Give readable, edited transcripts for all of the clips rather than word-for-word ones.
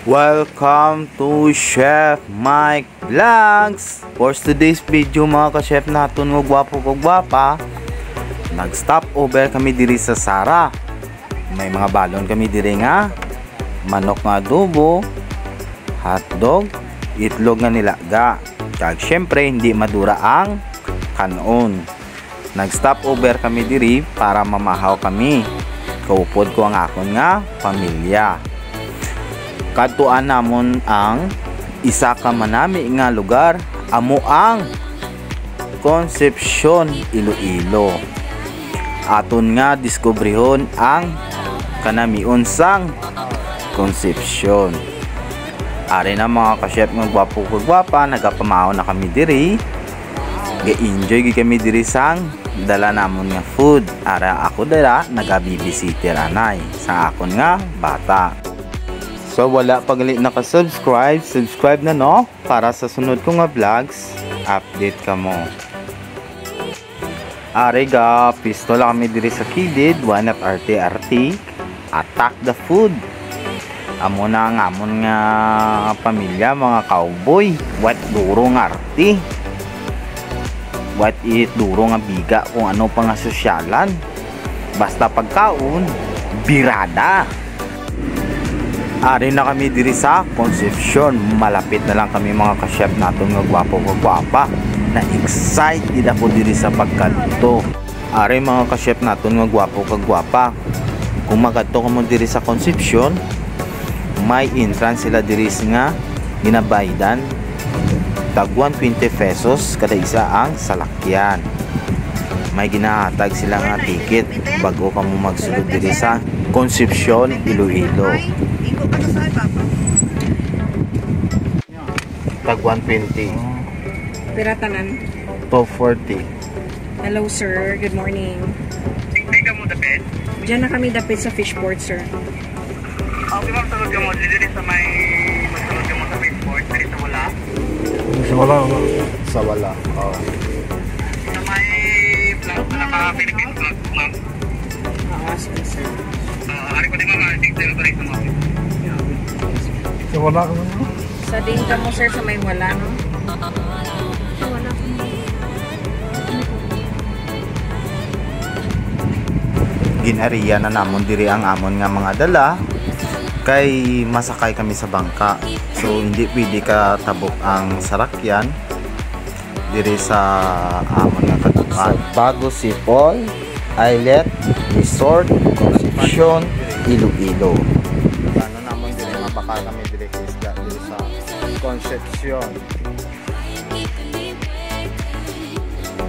Welcome to Chef Mike Vlogs. For today's video mga ka-chef natin ng gwapo ko gwapa, nag-stop over kami diri sa Sara. May mga balon kami diri nga, manok nga adobo, hotdog, itlog nga nilaga. Kag syempre hindi madura ang kanon. Nag-stop over kami diri para mamahaw kami. Kaupod ko ang akon nga pamilya. Katuan namon ang isa ka manami nga lugar, amo ang Concepcion, Iloilo. Aton nga diskubrihon ang kanamiun sang Concepcion. Ari na mga ka-chef nga gwapo ko gwapa, nagapamahaw na kami diri. Ga-enjoy kami diri sang dala namon nga food. Ara ako dala naga-babysitter anay sa akon nga bata. So wala pagali naka-subscribe, subscribe na no para sa sunod ko nga vlogs, update ka mo. Ari ga, pistola kami diri sa kilid, one at RT, attack the food. Amo na ang amon nga pamilya, mga cowboy, what duro nga arti. What it duro nga biga kung ano pa nga sosyalan. Basta pagkaon, birada. Ari na kami diri sa Concepcion. Malapit na lang kami mga ka-chef natin nga gwapo ko gwapa. Na-excited ako diri sa pagkanto. Ari mga ka-chef natin nga gwapo ko gwapa. Kung magadto ka mo diri sa Concepcion, may entrance sila diri nga ginabaydan. Tag 120 pesos kada isa ang salakyan. May ginahatag sila nga ticket bago ka mo magsulod diri sa Concepcion, Iloilo. Tag 120. Piratanan. 1240. Hello sir, good morning. Hindi ka mo dapit? Diyan na kami dapit sa fishport sir. Okay ma'am, sunod ka mo. Dili sa may magsunod ka mo sa fishport. Dili sa wala? Sa wala. Sa wala. Oh. Sa may flag na naka-Philippine flag ma'am. Sige sir. Hari ko din mga tigil ko rin sa mga. Sa wala ka mo? Sa din ka mo sir sa may wala no? Sa wala. Ginariya na namon diri ang amon nga mga dala. Kay masakay kami sa bangka, so hindi pwede ka tabok ang sarakyan diri sa amon nga katukan. Bago Sipol Islet Resort, Concepcion, Iloilo. Ano namon diri mabakal kami diri isda diri sa Concepcion.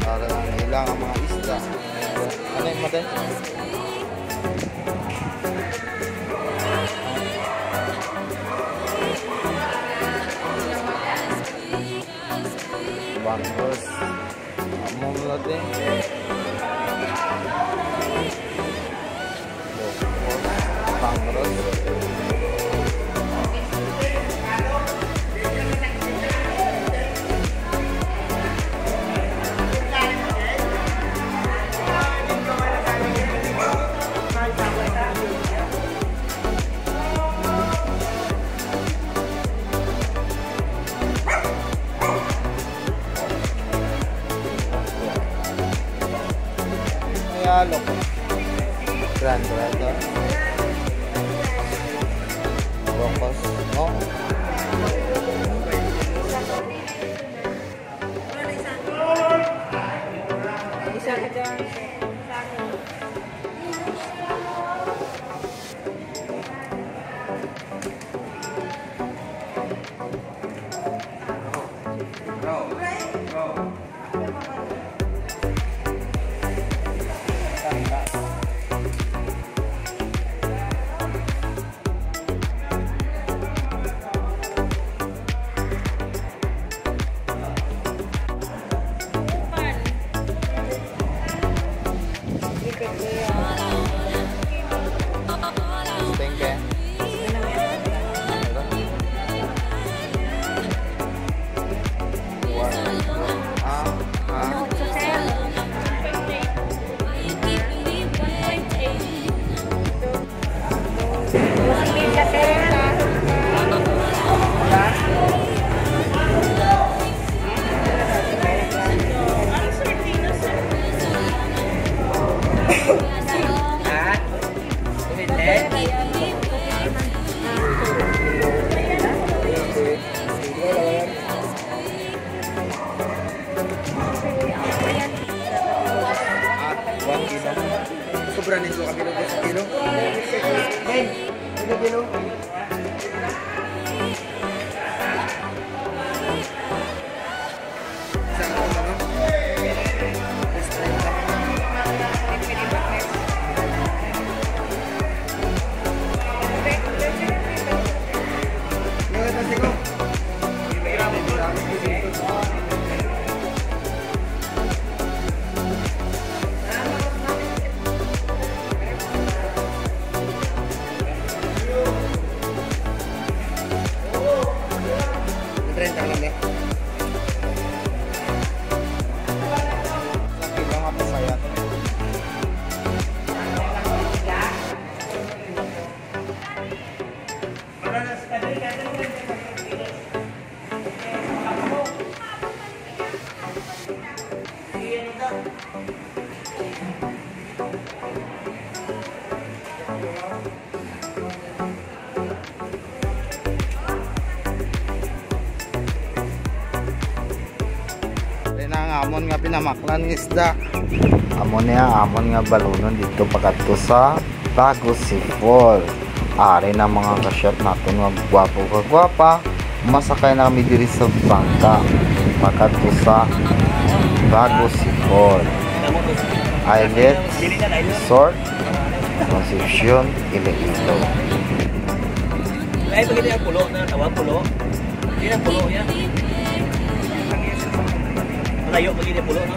Para ilang ang mga isda. Ano yung matay? Bangos among natin bangos. Halo po. Grand Dragon. Bongkos. No? Isa ka dyan. amon nga pinamaklan ng isda. Amon nga balunon dito pagkadto sa Bagos Sipol. Ari na mga ka-chef natin nga gwapo kagwapa. Masakay na kami diri sa bangka pagkadto sa Bagos Sipol. Islet Resort, Concepcion, Iloilo. Ay, begini ang pulo na tawag pulo. Hindi na pulo yan. Malayo begini pulo no.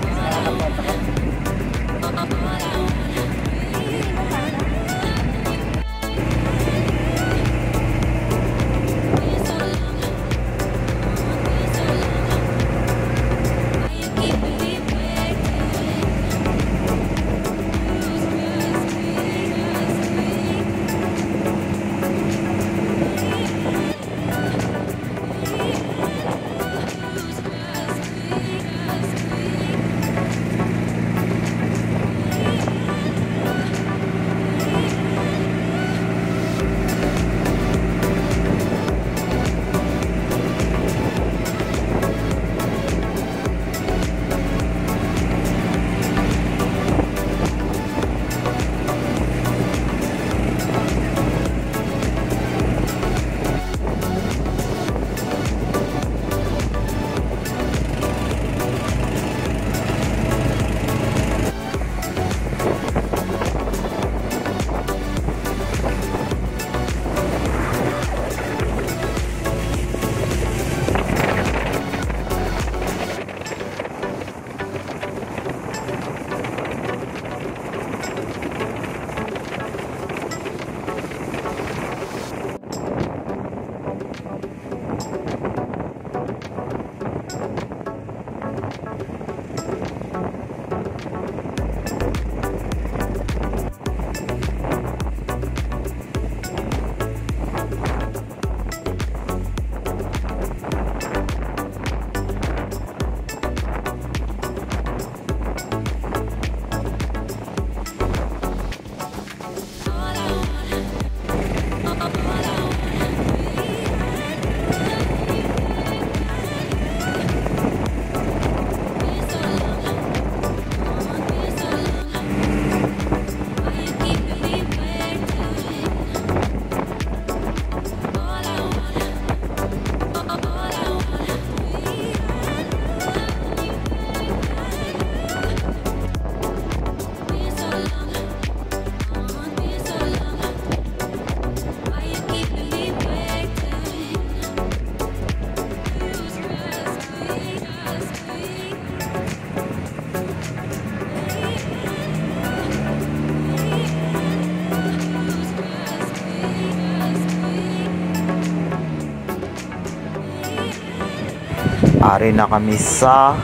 Ari na kami sa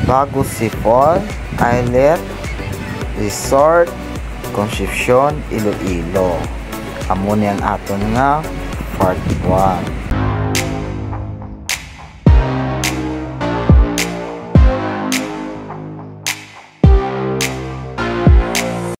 Bagos Sipol Islet Resort, Concepcion, Iloilo. Amo ni ang aton nga part 1.